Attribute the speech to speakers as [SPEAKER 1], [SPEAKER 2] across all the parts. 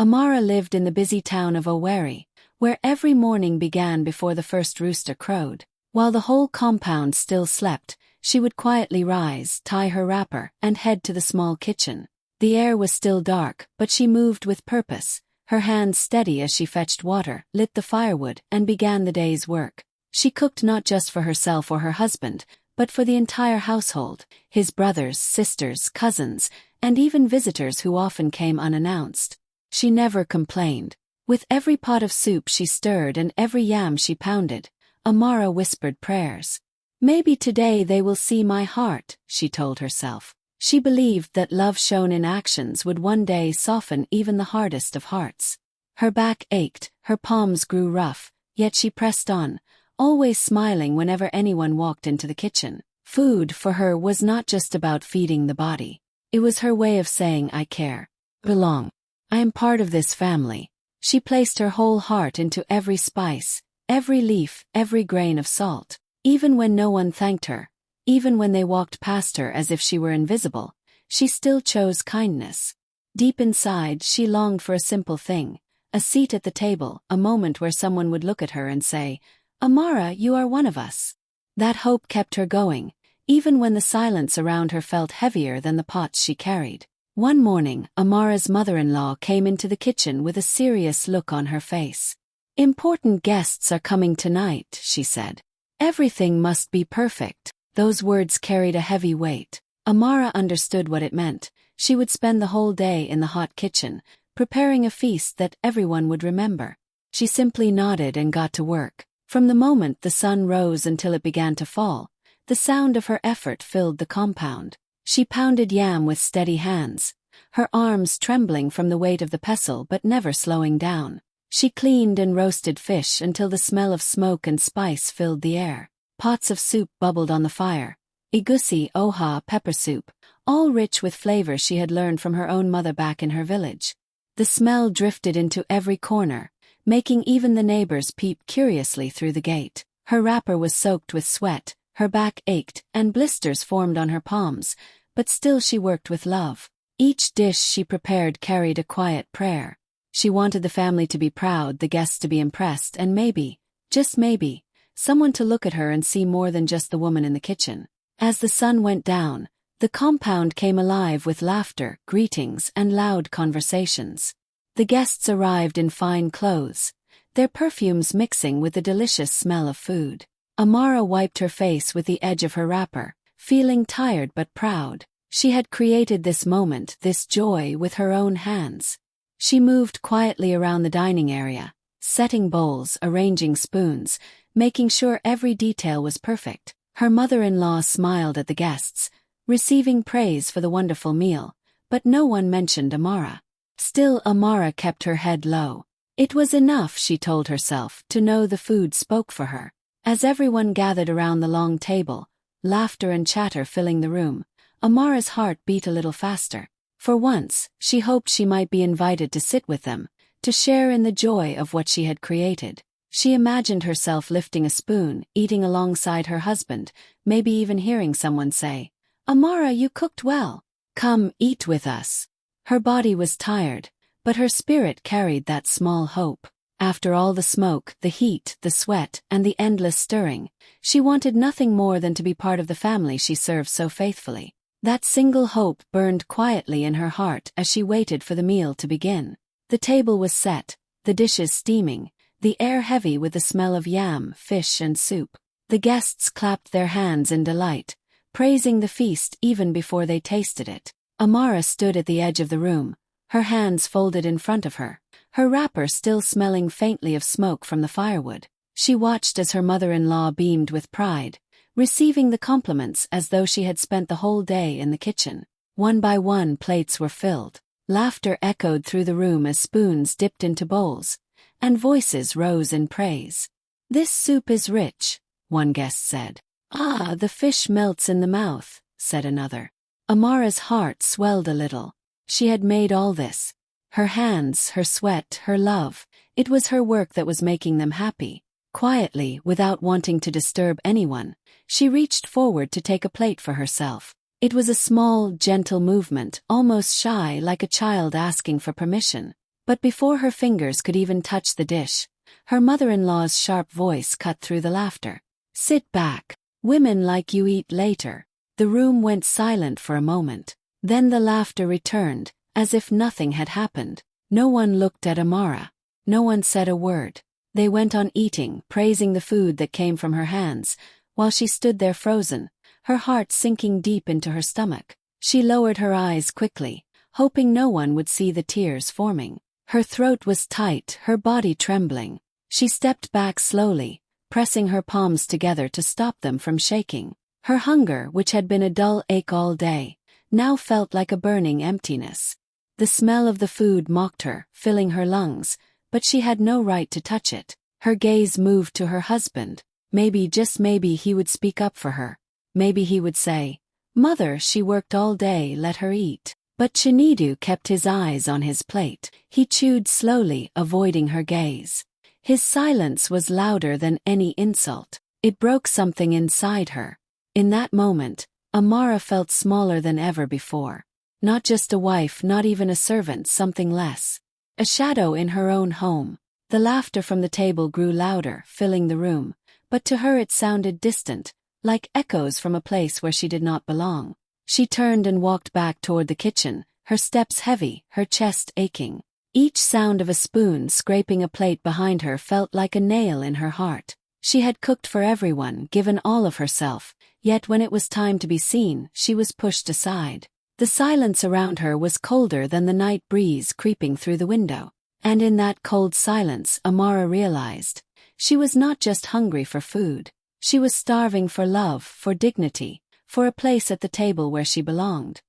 [SPEAKER 1] Amara lived in the busy town of Owerri, where every morning began before the first rooster crowed. While the whole compound still slept, she would quietly rise, tie her wrapper, and head to the small kitchen. The air was still dark, but she moved with purpose, her hands steady as she fetched water, lit the firewood, and began the day's work. She cooked not just for herself or her husband, but for the entire household, his brothers, sisters, cousins, and even visitors who often came unannounced. She never complained. With every pot of soup she stirred and every yam she pounded, Amara whispered prayers. Maybe today they will see my heart, she told herself. She believed that love shown in actions would one day soften even the hardest of hearts. Her back ached, her palms grew rough, yet she pressed on, always smiling whenever anyone walked into the kitchen. Food for her was not just about feeding the body. It was her way of saying I care, belong. I am part of this family. She placed her whole heart into every spice, every leaf, every grain of salt. Even when no one thanked her, even when they walked past her as if she were invisible, she still chose kindness. Deep inside, she longed for a simple thing, a seat at the table, a moment where someone would look at her and say, Amara, you are one of us. That hope kept her going, even when the silence around her felt heavier than the pots she carried. One morning, Amara's mother-in-law came into the kitchen with a serious look on her face. Important guests are coming tonight, she said. Everything must be perfect. Those words carried a heavy weight. Amara understood what it meant. She would spend the whole day in the hot kitchen, preparing a feast that everyone would remember. She simply nodded and got to work. From the moment the sun rose until it began to fall, the sound of her effort filled the compound. She pounded yam with steady hands, her arms trembling from the weight of the pestle but never slowing down. She cleaned and roasted fish until the smell of smoke and spice filled the air. Pots of soup bubbled on the fire. Egusi, oha, pepper soup, all rich with flavor she had learned from her own mother back in her village. The smell drifted into every corner, making even the neighbors peep curiously through the gate. Her wrapper was soaked with sweat, her back ached, and blisters formed on her palms, but still she worked with love. Each dish she prepared carried a quiet prayer. She wanted the family to be proud, the guests to be impressed, and maybe, just maybe, someone to look at her and see more than just the woman in the kitchen. As the sun went down, the compound came alive with laughter, greetings, and loud conversations. The guests arrived in fine clothes, their perfumes mixing with the delicious smell of food. Amara wiped her face with the edge of her wrapper, feeling tired but proud. She had created this moment, this joy, with her own hands. She moved quietly around the dining area, setting bowls, arranging spoons, making sure every detail was perfect. Her mother-in-law smiled at the guests, receiving praise for the wonderful meal, but no one mentioned Amara. Still, Amara kept her head low. It was enough, she told herself, to know the food spoke for her. As everyone gathered around the long table, laughter and chatter filling the room, Amara's heart beat a little faster. For once, she hoped she might be invited to sit with them, to share in the joy of what she had created. She imagined herself lifting a spoon, eating alongside her husband, maybe even hearing someone say, Amara, you cooked well. Come, eat with us. Her body was tired, but her spirit carried that small hope. After all the smoke, the heat, the sweat, and the endless stirring, she wanted nothing more than to be part of the family she served so faithfully. That single hope burned quietly in her heart as she waited for the meal to begin. The table was set, the dishes steaming, the air heavy with the smell of yam, fish, and soup. The guests clapped their hands in delight, praising the feast even before they tasted it. Amara stood at the edge of the room, her hands folded in front of her, her wrapper still smelling faintly of smoke from the firewood. She watched as her mother-in-law beamed with pride, receiving the compliments as though she had spent the whole day in the kitchen. One by one plates were filled. Laughter echoed through the room as spoons dipped into bowls, and voices rose in praise. This soup is rich, one guest said. Ah, the fish melts in the mouth, said another. Amara's heart swelled a little. She had made all this. Her hands, her sweat, her love. It was her work that was making them happy. Quietly, without wanting to disturb anyone, she reached forward to take a plate for herself. It was a small, gentle movement, almost shy, like a child asking for permission. But before her fingers could even touch the dish, her mother-in-law's sharp voice cut through the laughter. "Sit back. Women like you eat later." The room went silent for a moment. Then the laughter returned, as if nothing had happened. No one looked at Amara. No one said a word. They went on eating, praising the food that came from her hands, while she stood there frozen, her heart sinking deep into her stomach. She lowered her eyes quickly, hoping no one would see the tears forming. Her throat was tight, her body trembling. She stepped back slowly, pressing her palms together to stop them from shaking. Her hunger, which had been a dull ache all day, now felt like a burning emptiness. The smell of the food mocked her, filling her lungs, but she had no right to touch it. Her gaze moved to her husband. Maybe, just maybe, he would speak up for her. Maybe he would say, "Mother, she worked all day, let her eat." But Chinedu kept his eyes on his plate. He chewed slowly, avoiding her gaze. His silence was louder than any insult. It broke something inside her. In that moment, Amara felt smaller than ever before. Not just a wife, not even a servant, something less. A shadow in her own home. The laughter from the table grew louder, filling the room, but to her it sounded distant, like echoes from a place where she did not belong. She turned and walked back toward the kitchen, her steps heavy, her chest aching. Each sound of a spoon scraping a plate behind her felt like a nail in her heart. She had cooked for everyone, given all of herself, yet when it was time to be seen, she was pushed aside. The silence around her was colder than the night breeze creeping through the window. And in that cold silence, Amara realized, she was not just hungry for food. She was starving for love, for dignity, for a place at the table where she belonged.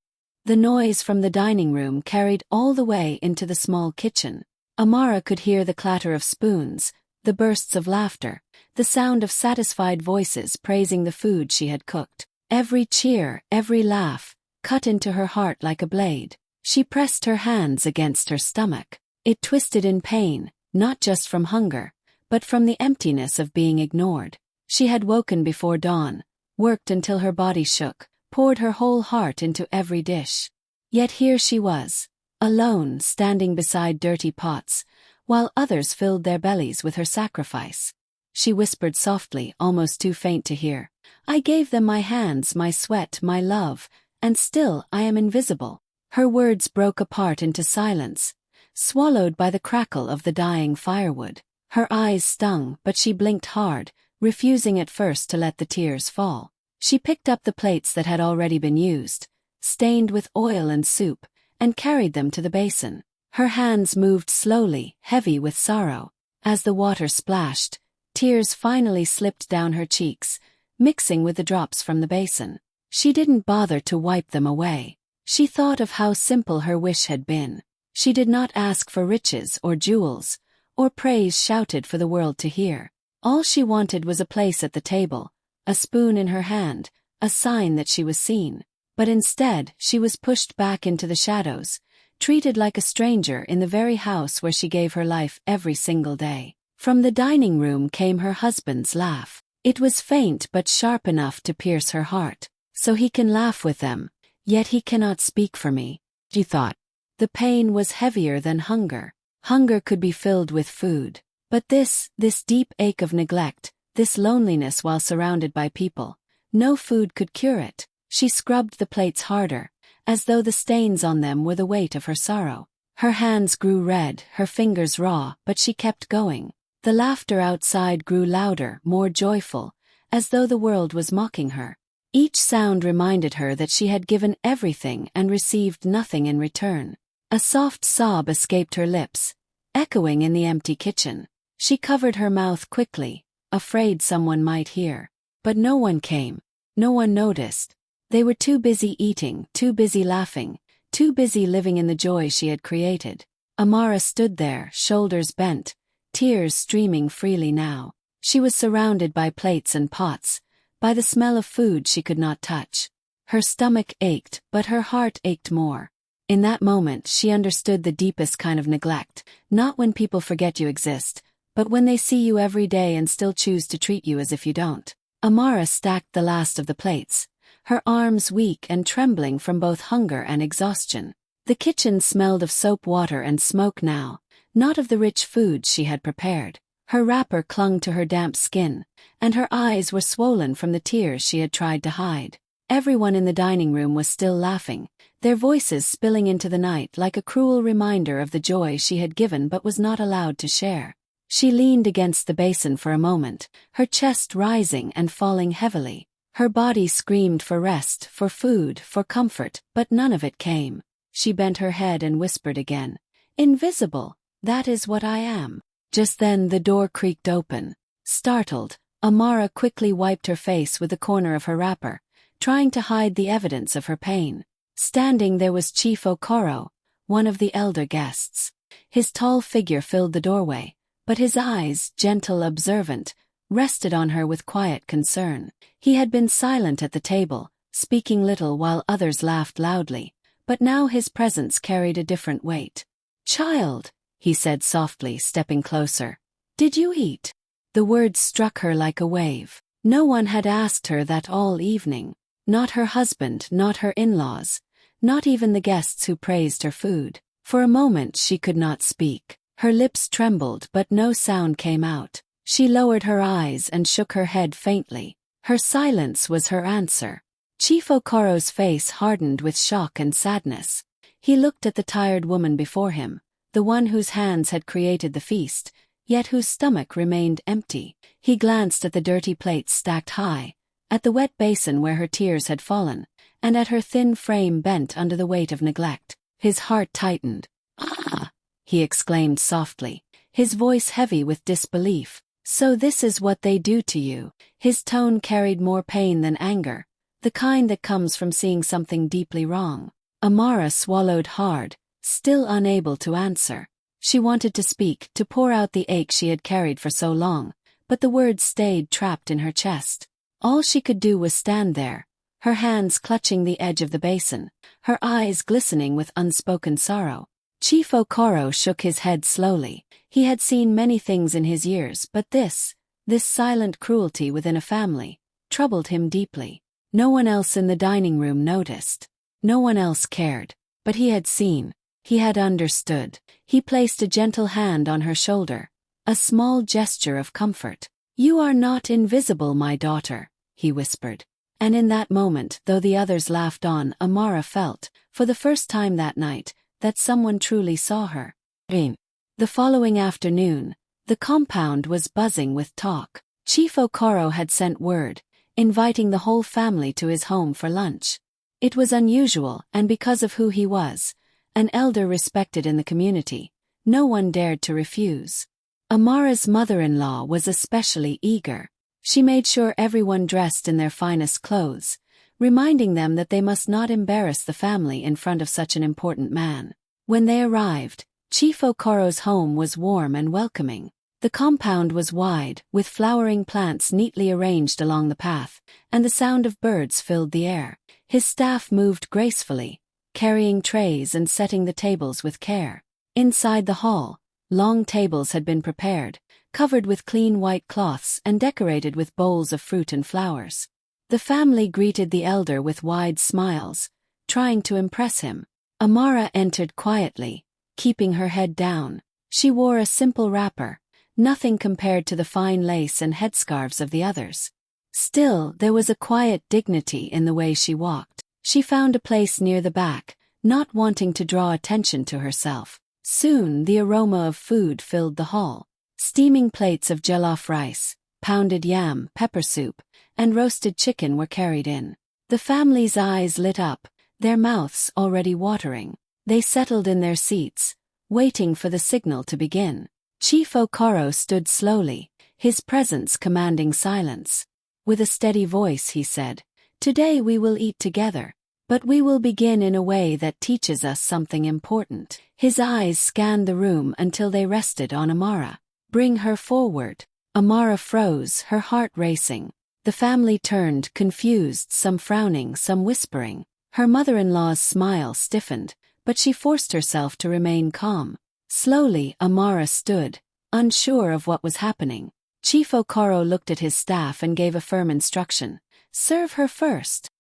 [SPEAKER 1] The noise from the dining room carried all the way into the small kitchen. Amara could hear the clatter of spoons, the bursts of laughter, the sound of satisfied voices praising the food she had cooked. Every cheer, every laugh, cut into her heart like a blade. She pressed her hands against her stomach. It twisted in pain, not just from hunger, but from the emptiness of being ignored. She had woken before dawn, worked until her body shook, poured her whole heart into every dish. Yet here she was, alone, standing beside dirty pots, while others filled their bellies with her sacrifice. She whispered softly, almost too faint to hear, "I gave them my hands, my sweat, my love, and still I am invisible." Her words broke apart into silence, swallowed by the crackle of the dying firewood. Her eyes stung, but she blinked hard, refusing at first to let the tears fall. She picked up the plates that had already been used, stained with oil and soup, and carried them to the basin. Her hands moved slowly, heavy with sorrow. As the water splashed, tears finally slipped down her cheeks, mixing with the drops from the basin. She didn't bother to wipe them away. She thought of how simple her wish had been. She did not ask for riches or jewels, or praise shouted for the world to hear. All she wanted was a place at the table, a spoon in her hand, a sign that she was seen. But instead, she was pushed back into the shadows, treated like a stranger in the very house where she gave her life every single day. From the dining room came her husband's laugh. It was faint but sharp enough to pierce her heart. "So he can laugh with them, yet he cannot speak for me," she thought. The pain was heavier than hunger. Hunger could be filled with food. But this deep ache of neglect, this loneliness while surrounded by people, no food could cure it. She scrubbed the plates harder, as though the stains on them were the weight of her sorrow. Her hands grew red, her fingers raw, but she kept going. The laughter outside grew louder, more joyful, as though the world was mocking her. Each sound reminded her that she had given everything and received nothing in return. A soft sob escaped her lips, echoing in the empty kitchen. She covered her mouth quickly, afraid someone might hear. But no one came. No one noticed. They were too busy eating, too busy laughing, too busy living in the joy she had created. Amara stood there, shoulders bent, tears streaming freely now. She was surrounded by plates and pots, by the smell of food she could not touch. Her stomach ached, but her heart ached more. In that moment she understood the deepest kind of neglect, not when people forget you exist, but when they see you every day and still choose to treat you as if you don't. Amara stacked the last of the plates, her arms weak and trembling from both hunger and exhaustion. The kitchen smelled of soap water and smoke now, not of the rich foods she had prepared. Her wrapper clung to her damp skin, and her eyes were swollen from the tears she had tried to hide. Everyone in the dining room was still laughing, their voices spilling into the night like a cruel reminder of the joy she had given but was not allowed to share. She leaned against the basin for a moment, her chest rising and falling heavily. Her body screamed for rest, for food, for comfort, but none of it came. She bent her head and whispered again, "Invisible, that is what I am." Just then the door creaked open. Startled, Amara quickly wiped her face with the corner of her wrapper, trying to hide the evidence of her pain. Standing there was Chief Okoro, one of the elder guests. His tall figure filled the doorway, but his eyes, gentle, observant, rested on her with quiet concern. He had been silent at the table, speaking little while others laughed loudly, but now his presence carried a different weight. "Child," he said softly, stepping closer, "did you eat?" The words struck her like a wave. No one had asked her that all evening. Not her husband, not her in-laws, not even the guests who praised her food. For a moment she could not speak. Her lips trembled but no sound came out. She lowered her eyes and shook her head faintly. Her silence was her answer. Chief Okoro's face hardened with shock and sadness. He looked at the tired woman before him, the one whose hands had created the feast, yet whose stomach remained empty. He glanced at the dirty plates stacked high, at the wet basin where her tears had fallen, and at her thin frame bent under the weight of neglect. His heart tightened. "Ah!" he exclaimed softly, his voice heavy with disbelief. "So this is what they do to you." His tone carried more pain than anger, the kind that comes from seeing something deeply wrong. Amara swallowed hard, still unable to answer. She wanted to speak, to pour out the ache she had carried for so long, but the words stayed trapped in her chest. All she could do was stand there, her hands clutching the edge of the basin, her eyes glistening with unspoken sorrow. Chief Okoro shook his head slowly. He had seen many things in his years, but this silent cruelty within a family, troubled him deeply. No one else in the dining room noticed. No one else cared. But he had seen. He had understood. He placed a gentle hand on her shoulder, a small gesture of comfort. "You are not invisible, my daughter," he whispered. And in that moment, though the others laughed on, Amara felt, for the first time that night, that someone truly saw her. The following afternoon, the compound was buzzing with talk. Chief Okoro had sent word, inviting the whole family to his home for lunch. It was unusual, and because of who he was, an elder respected in the community, no one dared to refuse. Amara's mother-in-law was especially eager. She made sure everyone dressed in their finest clothes, reminding them that they must not embarrass the family in front of such an important man. When they arrived, Chief Okoro's home was warm and welcoming. The compound was wide, with flowering plants neatly arranged along the path, and the sound of birds filled the air. His staff moved gracefully, carrying trays and setting the tables with care. Inside the hall, long tables had been prepared, covered with clean white cloths and decorated with bowls of fruit and flowers. The family greeted the elder with wide smiles, trying to impress him. Amara entered quietly, keeping her head down. She wore a simple wrapper, nothing compared to the fine lace and headscarves of the others. Still, there was a quiet dignity in the way she walked. She found a place near the back, not wanting to draw attention to herself. Soon the aroma of food filled the hall. Steaming plates of jollof rice, pounded yam, pepper soup, and roasted chicken were carried in. The family's eyes lit up, their mouths already watering. They settled in their seats, waiting for the signal to begin. Chief Okoro stood slowly, his presence commanding silence. With a steady voice he said, "Today we will eat together, but we will begin in a way that teaches us something important." His eyes scanned the room until they rested on Amara. "Bring her forward." Amara froze, her heart racing. The family turned, confused, some frowning, some whispering. Her mother-in-law's smile stiffened, but she forced herself to remain calm. Slowly, Amara stood, unsure of what was happening. Chief Okoro looked at his staff and gave a firm instruction. "Serve her first."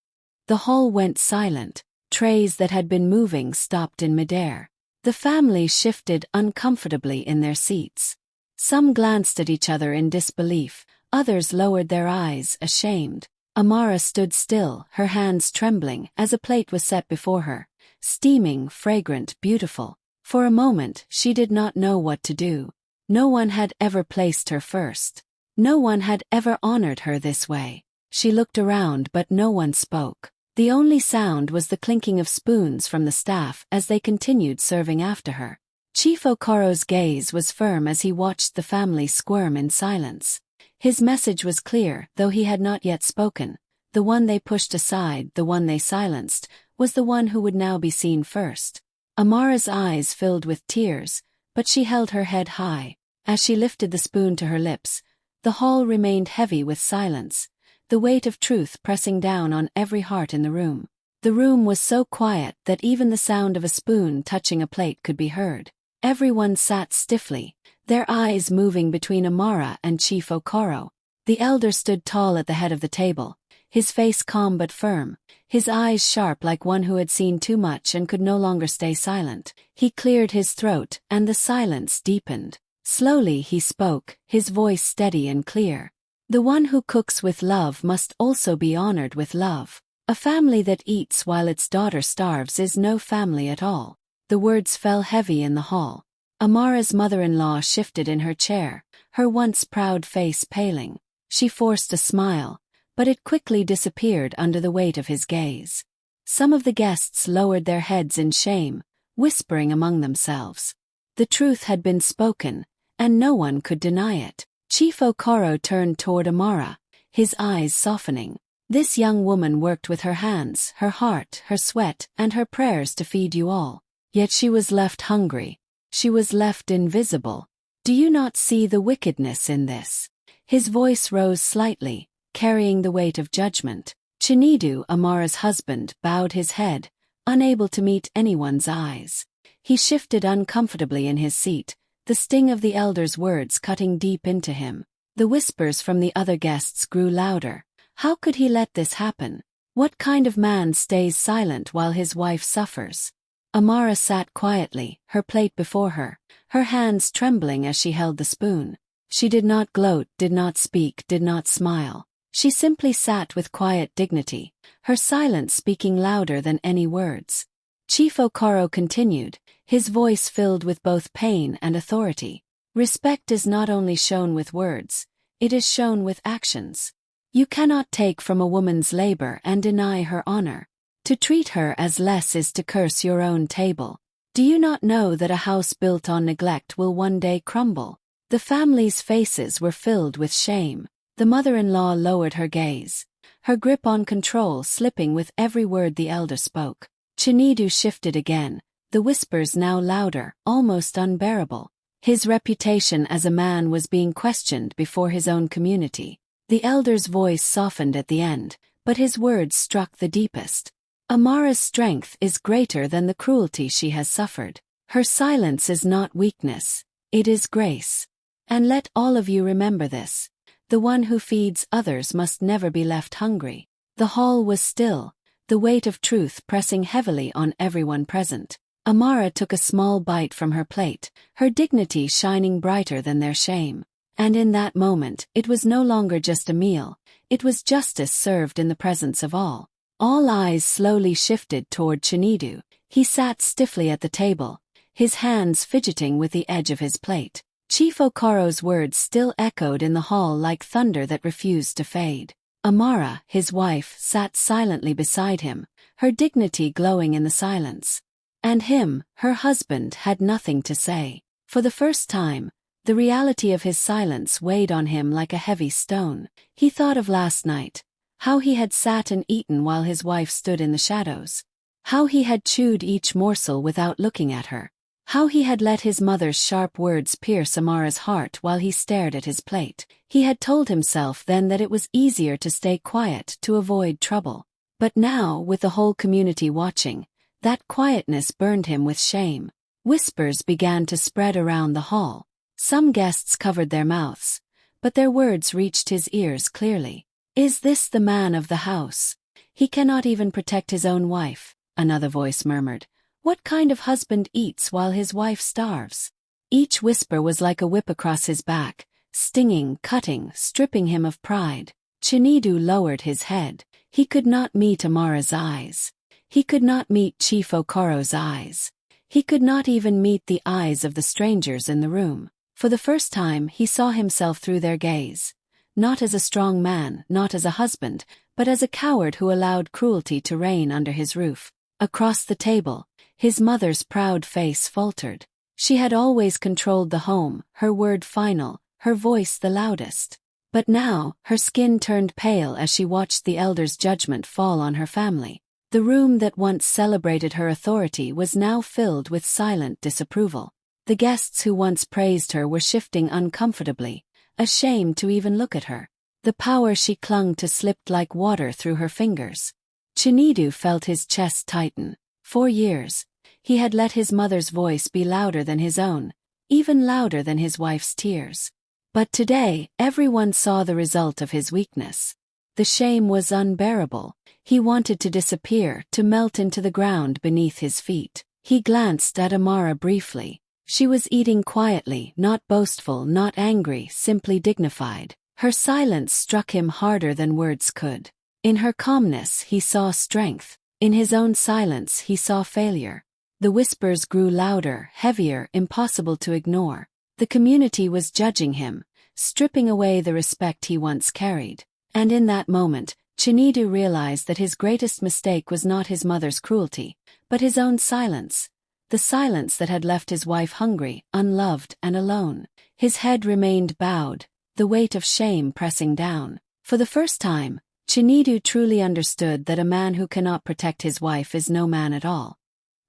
[SPEAKER 1] The hall went silent. Trays that had been moving stopped in midair. The family shifted uncomfortably in their seats. Some glanced at each other in disbelief, others lowered their eyes, ashamed. Amara stood still, her hands trembling, as a plate was set before her. Steaming, fragrant, beautiful. For a moment, she did not know what to do. No one had ever placed her first. No one had ever honored her this way. She looked around but no one spoke. The only sound was the clinking of spoons from the staff as they continued serving after her. Chief Okoro's gaze was firm as he watched the family squirm in silence. His message was clear, though he had not yet spoken. The one they pushed aside, the one they silenced, was the one who would now be seen first. Amara's eyes filled with tears, but she held her head high. As she lifted the spoon to her lips, the hall remained heavy with silence, the weight of truth pressing down on every heart in the room. The room was so quiet that even the sound of a spoon touching a plate could be heard. Everyone sat stiffly, their eyes moving between Amara and Chief Okoro. The elder stood tall at the head of the table, his face calm but firm, his eyes sharp like one who had seen too much and could no longer stay silent. He cleared his throat, and the silence deepened. Slowly he spoke, his voice steady and clear. The one who cooks with love must also be honored with love. A family that eats while its daughter starves is no family at all. The words fell heavy in the hall. Amara's mother-in-law shifted in her chair, her once proud face paling. She forced a smile, but it quickly disappeared under the weight of his gaze. Some of the guests lowered their heads in shame, whispering among themselves. The truth had been spoken, and no one could deny it. Chief Okoro turned toward Amara, his eyes softening. This young woman worked with her hands, her heart, her sweat, and her prayers to feed you all. Yet she was left hungry. She was left invisible. Do you not see the wickedness in this? His voice rose slightly, carrying the weight of judgment. Chinidu, Amara's husband, bowed his head, unable to meet anyone's eyes. He shifted uncomfortably in his seat, the sting of the elder's words cutting deep into him. The whispers from the other guests grew louder. How could he let this happen? What kind of man stays silent while his wife suffers? Amara sat quietly, her plate before her, her hands trembling as she held the spoon. She did not gloat, did not speak, did not smile. She simply sat with quiet dignity, her silence speaking louder than any words. Chief Okoro continued, his voice filled with both pain and authority. Respect is not only shown with words, it is shown with actions. You cannot take from a woman's labor and deny her honor. To treat her as less is to curse your own table. Do you not know that a house built on neglect will one day crumble? The family's faces were filled with shame. The mother-in-law lowered her gaze, her grip on control slipping with every word the elder spoke. Chinidu shifted again, the whispers now louder, almost unbearable. His reputation as a man was being questioned before his own community. The elder's voice softened at the end, but his words struck the deepest. Amara's strength is greater than the cruelty she has suffered. Her silence is not weakness, it is grace. And let all of you remember this. The one who feeds others must never be left hungry. The hall was still, the weight of truth pressing heavily on everyone present. Amara took a small bite from her plate, her dignity shining brighter than their shame. And in that moment, it was no longer just a meal, it was justice served in the presence of all. All eyes slowly shifted toward Chinidu. He sat stiffly at the table, his hands fidgeting with the edge of his plate. Chief Okoro's words still echoed in the hall like thunder that refused to fade. Amara, his wife, sat silently beside him, her dignity glowing in the silence. And him, her husband, had nothing to say. For the first time, the reality of his silence weighed on him like a heavy stone. He thought of last night, how he had sat and eaten while his wife stood in the shadows. How he had chewed each morsel without looking at her. How he had let his mother's sharp words pierce Amara's heart while he stared at his plate. He had told himself then that it was easier to stay quiet to avoid trouble. But now, with the whole community watching, that quietness burned him with shame. Whispers began to spread around the hall. Some guests covered their mouths, but their words reached his ears clearly. Is this the man of the house? He cannot even protect his own wife, another voice murmured. What kind of husband eats while his wife starves? Each whisper was like a whip across his back, stinging, cutting, stripping him of pride. Chinedu lowered his head. He could not meet Amara's eyes. He could not meet Chief Okoro's eyes. He could not even meet the eyes of the strangers in the room. For the first time he saw himself through their gaze. Not as a strong man, not as a husband, but as a coward who allowed cruelty to reign under his roof. Across the table, his mother's proud face faltered. She had always controlled the home, her word final, her voice the loudest. But now, her skin turned pale as she watched the elder's judgment fall on her family. The room that once celebrated her authority was now filled with silent disapproval. The guests who once praised her were shifting uncomfortably, ashamed to even look at her. The power she clung to slipped like water through her fingers. Chinedu felt his chest tighten. For years, he had let his mother's voice be louder than his own, even louder than his wife's tears. But today, everyone saw the result of his weakness. The shame was unbearable. He wanted to disappear, to melt into the ground beneath his feet. He glanced at Amara briefly. She was eating quietly, not boastful, not angry, simply dignified. Her silence struck him harder than words could. In her calmness, he saw strength. In his own silence, he saw failure. The whispers grew louder, heavier, impossible to ignore. The community was judging him, stripping away the respect he once carried. And in that moment, Chinedu realized that his greatest mistake was not his mother's cruelty, but his own silence. The silence that had left his wife hungry, unloved, and alone. His head remained bowed, the weight of shame pressing down. For the first time, Chinedu truly understood that a man who cannot protect his wife is no man at all.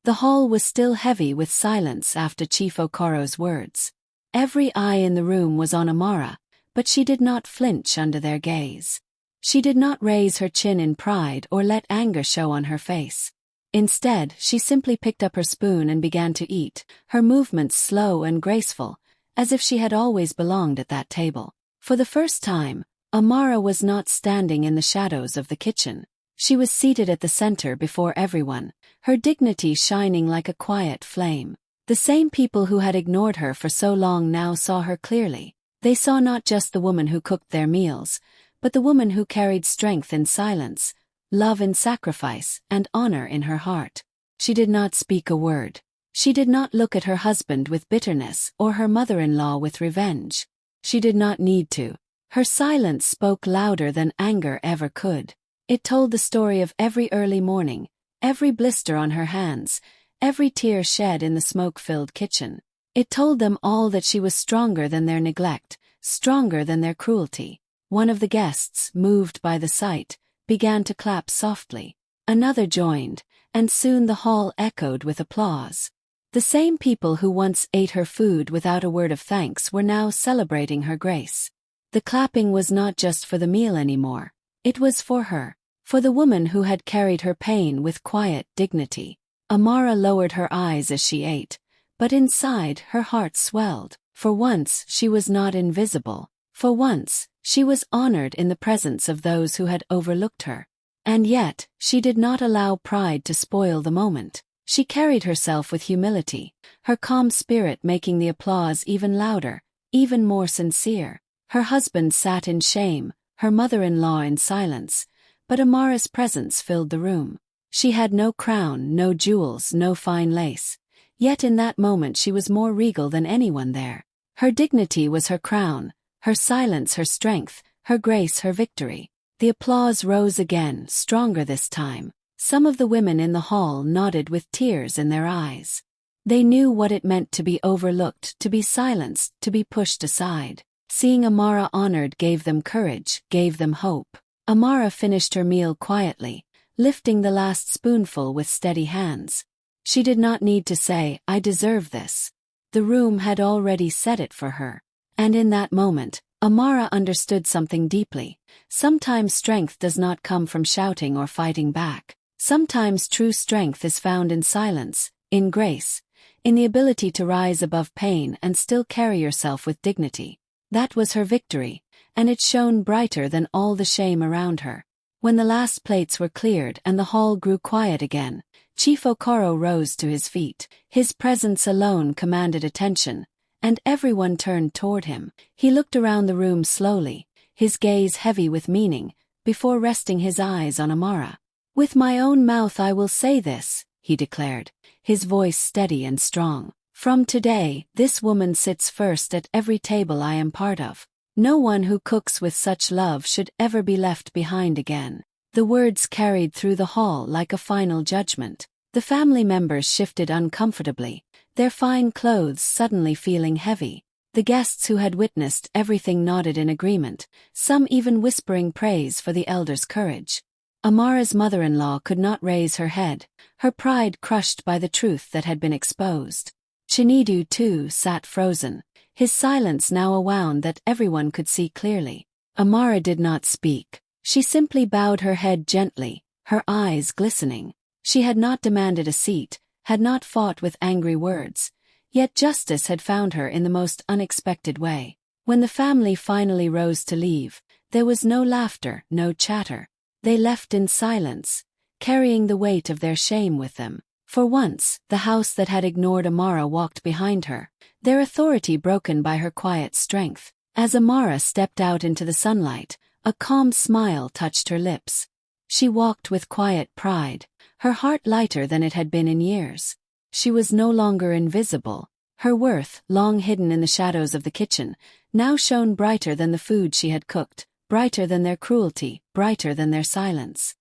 [SPEAKER 1] The hall was still heavy with silence after Chief Okoro's words. Every eye in the room was on Amara, but she did not flinch under their gaze. She did not raise her chin in pride or let anger show on her face. Instead, she simply picked up her spoon and began to eat, her movements slow and graceful, as if she had always belonged at that table. For the first time, Amara was not standing in the shadows of the kitchen. She was seated at the center before everyone, her dignity shining like a quiet flame. The same people who had ignored her for so long now saw her clearly. They saw not just the woman who cooked their meals, but the woman who carried strength in silence, love in sacrifice, and honor in her heart. She did not speak a word. She did not look at her husband with bitterness or her mother-in-law with revenge. She did not need to. Her silence spoke louder than anger ever could. It told the story of every early morning, every blister on her hands, every tear shed in the smoke-filled kitchen. It told them all that she was stronger than their neglect, stronger than their cruelty. One of the guests, moved by the sight, began to clap softly. Another joined, and soon the hall echoed with applause. The same people who once ate her food without a word of thanks were now celebrating her grace. The clapping was not just for the meal anymore. It was for her, for the woman who had carried her pain with quiet dignity. Amara lowered her eyes as she ate, but inside her heart swelled. For once she was not invisible. For once, she was honored in the presence of those who had overlooked her. And yet, she did not allow pride to spoil the moment. She carried herself with humility, her calm spirit making the applause even louder, even more sincere. Her husband sat in shame, her mother-in-law in silence, but Amara's presence filled the room. She had no crown, no jewels, no fine lace. Yet in that moment she was more regal than anyone there. Her dignity was her crown, her silence her strength, her grace her victory. The applause rose again, stronger this time. Some of the women in the hall nodded with tears in their eyes. They knew what it meant to be overlooked, to be silenced, to be pushed aside. Seeing Amara honored gave them courage, gave them hope. Amara finished her meal quietly, lifting the last spoonful with steady hands. She did not need to say, "I deserve this." The room had already said it for her. And in that moment, Amara understood something deeply. Sometimes strength does not come from shouting or fighting back. Sometimes true strength is found in silence, in grace, in the ability to rise above pain and still carry yourself with dignity. That was her victory, and it shone brighter than all the shame around her. When the last plates were cleared and the hall grew quiet again, Chief Okoro rose to his feet. His presence alone commanded attention, and everyone turned toward him. He looked around the room slowly, his gaze heavy with meaning, before resting his eyes on Amara. "With my own mouth I will say this," he declared, his voice steady and strong. "From today, this woman sits first at every table I am part of. No one who cooks with such love should ever be left behind again." The words carried through the hall like a final judgment. The family members shifted uncomfortably, their fine clothes suddenly feeling heavy. The guests who had witnessed everything nodded in agreement, some even whispering praise for the elder's courage. Amara's mother-in-law could not raise her head, her pride crushed by the truth that had been exposed. Chinedu, too, sat frozen, his silence now a wound that everyone could see clearly. Amara did not speak. She simply bowed her head gently, her eyes glistening. She had not demanded a seat, had not fought with angry words, yet justice had found her in the most unexpected way. When the family finally rose to leave, there was no laughter, no chatter. They left in silence, carrying the weight of their shame with them. For once, the house that had ignored Amara walked behind her, their authority broken by her quiet strength. As Amara stepped out into the sunlight, a calm smile touched her lips. She walked with quiet pride, her heart lighter than it had been in years. She was no longer invisible. Her worth, long hidden in the shadows of the kitchen, now shone brighter than the food she had cooked, brighter than their cruelty, brighter than their silence.